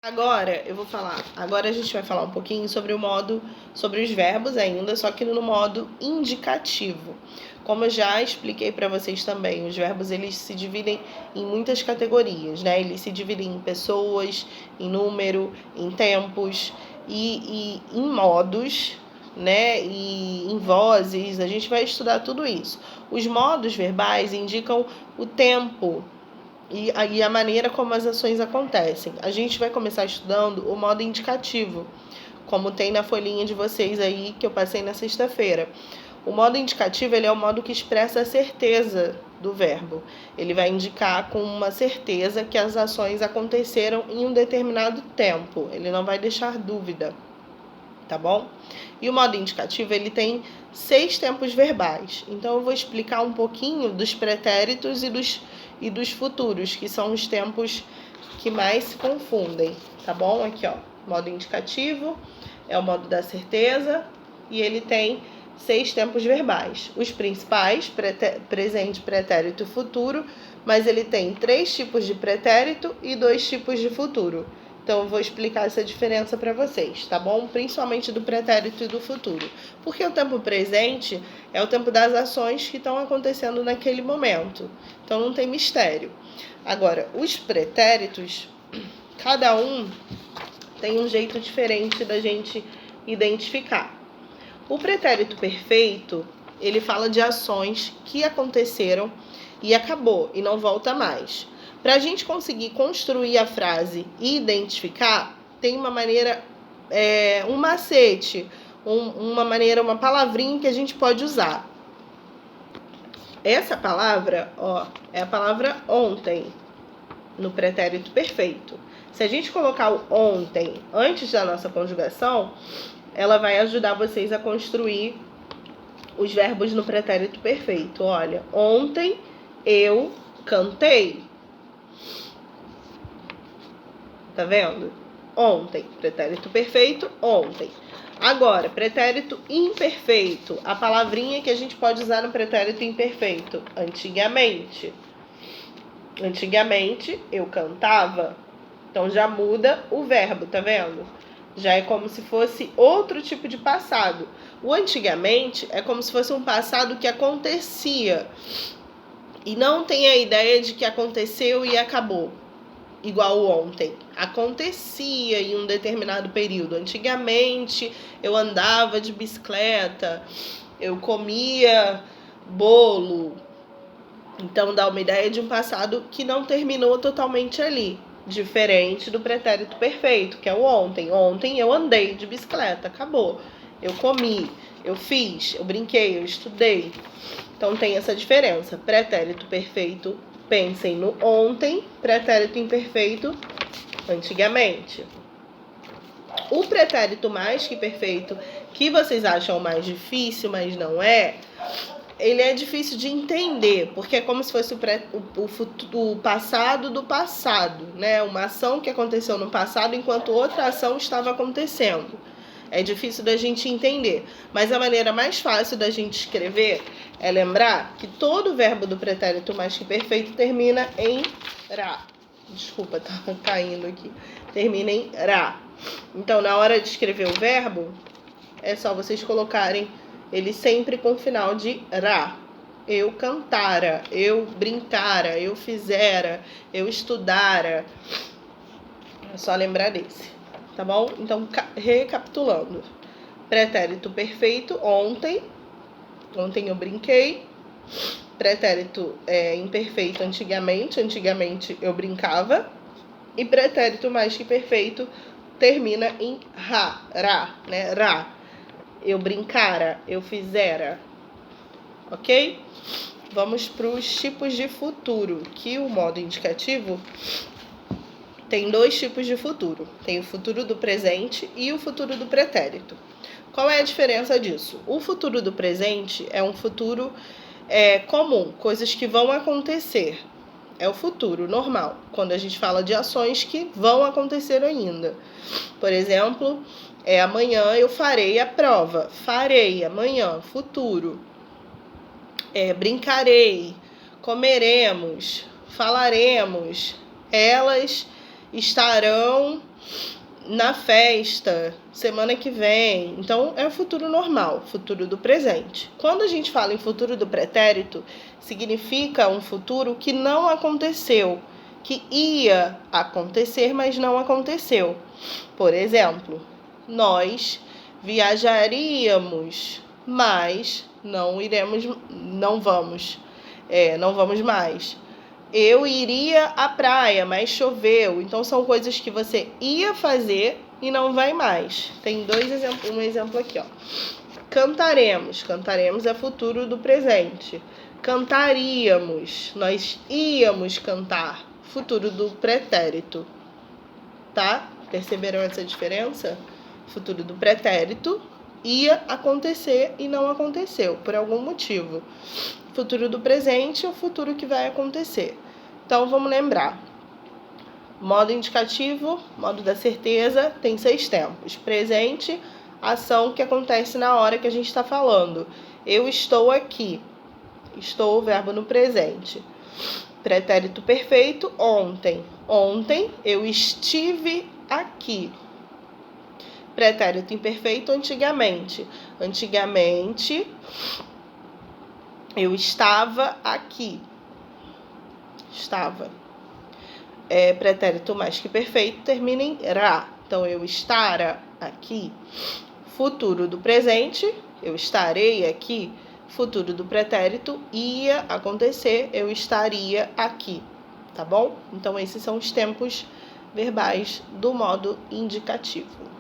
Agora a gente vai falar um pouquinho sobre sobre os verbos ainda, só que no modo indicativo. Como eu já expliquei para vocês também, os verbos eles se dividem em muitas categorias, né? Eles se dividem em pessoas, em número, em tempos e em modos, né? E em vozes. A gente vai estudar tudo isso. Os modos verbais indicam o tempo e a maneira como as ações acontecem. A gente vai começar estudando o modo indicativo, como tem na folhinha de vocês aí que eu passei na sexta-feira. O modo indicativo ele é o modo que expressa a certeza do verbo. Ele vai indicar com uma certeza que as ações aconteceram em um determinado tempo. Ele não vai deixar dúvida, tá bom? E o modo indicativo ele tem 6 tempos verbais. Então eu vou explicar um pouquinho dos pretéritos e dos futuros, que são os tempos que mais se confundem, tá bom? Aqui, ó, modo indicativo é o modo da certeza e ele tem 6 tempos verbais. Os principais, presente, pretérito e futuro, mas ele tem 3 tipos de pretérito e 2 tipos de futuro. Então, eu vou explicar essa diferença para vocês, tá bom? Principalmente do pretérito e do futuro. Porque o tempo presente é o tempo das ações que estão acontecendo naquele momento. Então, não tem mistério. Agora, os pretéritos, cada um tem um jeito diferente da gente identificar. O pretérito perfeito, ele fala de ações que aconteceram e acabou, e não volta mais. Para a gente conseguir construir a frase e identificar, tem uma maneira, um macete, uma palavrinha que a gente pode usar. Essa palavra, ó, é a palavra ontem, no pretérito perfeito. Se a gente colocar o ontem antes da nossa conjugação, ela vai ajudar vocês a construir os verbos no pretérito perfeito. Olha, ontem eu cantei. Tá vendo? Ontem, pretérito perfeito, ontem. Agora, pretérito imperfeito, a palavrinha que a gente pode usar no pretérito imperfeito, antigamente. Antigamente eu cantava. Então já muda o verbo, tá vendo? Já é como se fosse outro tipo de passado. O antigamente é como se fosse um passado que acontecia e não tem a ideia de que aconteceu e acabou. Igual o ontem. Acontecia em um determinado período. Antigamente eu andava de bicicleta, eu comia bolo. Então dá uma ideia de um passado que não terminou totalmente ali. Diferente do pretérito perfeito, que é o ontem. Ontem eu andei de bicicleta, acabou. Eu comi, eu fiz, eu brinquei, eu estudei. Então tem essa diferença. Pretérito perfeito, pensem no ontem. Pretérito imperfeito, antigamente. O pretérito mais que perfeito, que vocês acham mais difícil, mas não é, ele é difícil de entender, porque é como se fosse o passado do passado, né? Uma ação que aconteceu no passado enquanto outra ação estava acontecendo. É difícil da gente entender, mas a maneira mais fácil da gente escrever é lembrar que todo verbo do pretérito mais que perfeito termina em ra. Desculpa, tá caindo aqui. Termina em ra. Então, na hora de escrever o verbo, é só vocês colocarem ele sempre com final de ra. Eu cantara, eu brincara, eu fizera, eu estudara. É só lembrar desse, tá bom? Então, recapitulando. Pretérito perfeito, ontem. Ontem eu brinquei. Pretérito imperfeito, antigamente. Antigamente eu brincava. E pretérito mais que perfeito termina em ra, né? Ra. Eu brincara, eu fizera. Ok? Vamos para os tipos de futuro, que o modo indicativo tem 2 tipos de futuro. Tem o futuro do presente e o futuro do pretérito. Qual é a diferença disso? O futuro do presente é um futuro comum, coisas que vão acontecer. É o futuro normal, quando a gente fala de ações que vão acontecer ainda. Por exemplo, amanhã eu farei a prova. Farei, amanhã, futuro. Brincarei, comeremos, falaremos, elas estarão na festa, semana que vem. Então, é o futuro normal, futuro do presente. Quando a gente fala em futuro do pretérito, significa um futuro que não aconteceu, que ia acontecer, mas não aconteceu. Por exemplo, nós viajaríamos, mas não vamos mais. Eu iria à praia, mas choveu. Então são coisas que você ia fazer e não vai mais. Tem um exemplo aqui, ó. Cantaremos. Cantaremos é futuro do presente. Cantaríamos. Nós íamos cantar. Futuro do pretérito. Tá? Perceberam essa diferença? Futuro do pretérito ia acontecer e não aconteceu, por algum motivo. Futuro do presente é o futuro que vai acontecer. Então, vamos lembrar. Modo indicativo, modo da certeza, tem 6 tempos. Presente, ação que acontece na hora que a gente está falando. Eu estou aqui. Estou, verbo no presente. Pretérito perfeito, ontem. Ontem eu estive aqui. Pretérito imperfeito, antigamente. Antigamente eu estava aqui. Estava. Pretérito mais que perfeito termina em ra. Então, eu estará aqui. Futuro do presente, eu estarei aqui. Futuro do pretérito, ia acontecer, eu estaria aqui. Tá bom? Então, esses são os tempos verbais do modo indicativo.